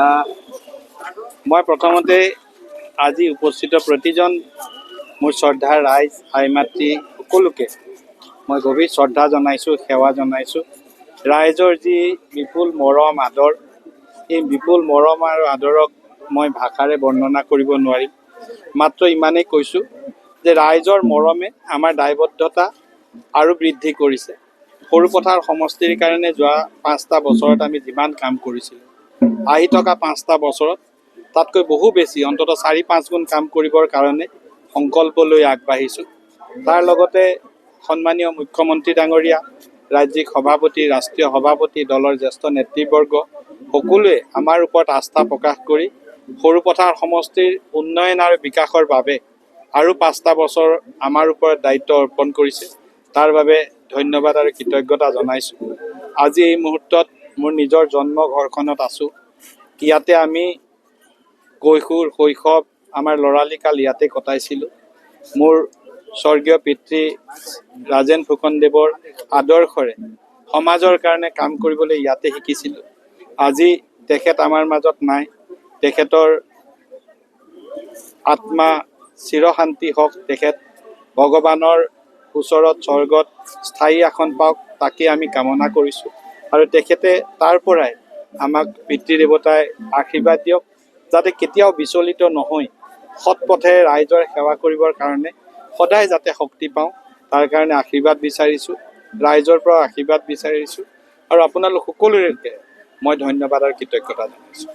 আহ, মই প্ৰথমতে আজি উপস্থিত প্ৰতিজন মোৰ শ্ৰদ্ধাৰ ৰাইজ আই মাতৃ সকলোকে মই গভীৰ শ্ৰদ্ধা জনাইছোঁ, সেৱা জনাইছোঁ। ৰাইজৰ যি বিপুল মৰম আদৰ, এই বিপুল মৰম আৰু আদৰক মই ভাষাৰে বৰ্ণনা কৰিব নোৱাৰিম। মাত্ৰ ইমানেই কৈছোঁ যে ৰাইজৰ মৰমে আমাৰ দায়বদ্ধতা আৰু বৃদ্ধি কৰিছে। সৰুপথাৰ সমষ্টিৰ কাৰণে যোৱা 5টা বছৰত আমি যিমান কাম কৰিছিলোঁ, আহি থকা 5টা বছৰত তাতকৈ বহু বেছি, অন্ততঃ 4-5 গুণ কাম কৰিবৰ কাৰণে সংকল্প লৈ আগবাঢ়িছোঁ। তাৰ লগতে সন্মানীয় মুখ্যমন্ত্ৰী ডাঙৰীয়া, ৰাজ্যিক সভাপতি, ৰাষ্ট্ৰীয় সভাপতি, দলৰ জ্যেষ্ঠ নেতৃবৰ্গ সকলোৱে আমাৰ ওপৰত আস্থা প্ৰকাশ কৰি সৰুপথাৰ সমষ্টিৰ উন্নয়ন আৰু বিকাশৰ বাবে আৰু 5টা বছৰ আমাৰ ওপৰত দায়িত্ব অৰ্পণ কৰিছে। তাৰ বাবে ধন্যবাদ আৰু কৃতজ্ঞতা জনাইছোঁ। আজি এই মুহূৰ্তত মোৰ নিজৰ জন্ম ঘৰখনত আছোঁ। ইয়াতে আমি কৈশোৰ, শৈশৱ, আমাৰ ল'ৰালিকাল ইয়াতে কটাইছিলোঁ। মোৰ স্বৰ্গীয় পিতৃ ৰাজেন ফুকনদেৱৰ আদৰ্শৰে সমাজৰ কাৰণে কাম কৰিবলৈ ইয়াতে শিকিছিলোঁ। আজি তেখেত আমাৰ মাজত নাই। তেখেতৰ আত্মা চিৰশান্তি হওক, তেখেত ভগৱানৰ ওচৰত স্বৰ্গত স্থায়ী আসন পাওক, তাকে আমি কামনা কৰিছোঁ। আৰু তেখেতে তাৰ পৰাই আমাক পিতৃদেৱতাই আশীৰ্বাদ দিয়ক, যাতে কেতিয়াও বিচলিত নহৈ সৎ পথেৰে ৰাইজৰ সেৱা কৰিবৰ কাৰণে সদায় যাতে শক্তি পাওঁ, তাৰ কাৰণে আশীৰ্বাদ বিচাৰিছোঁ। ৰাইজৰ পৰা আশীৰ্বাদ বিচাৰিছোঁ আৰু আপোনালোক সকলোকে মই ধন্যবাদ আৰু কৃতজ্ঞতা জনাইছোঁ।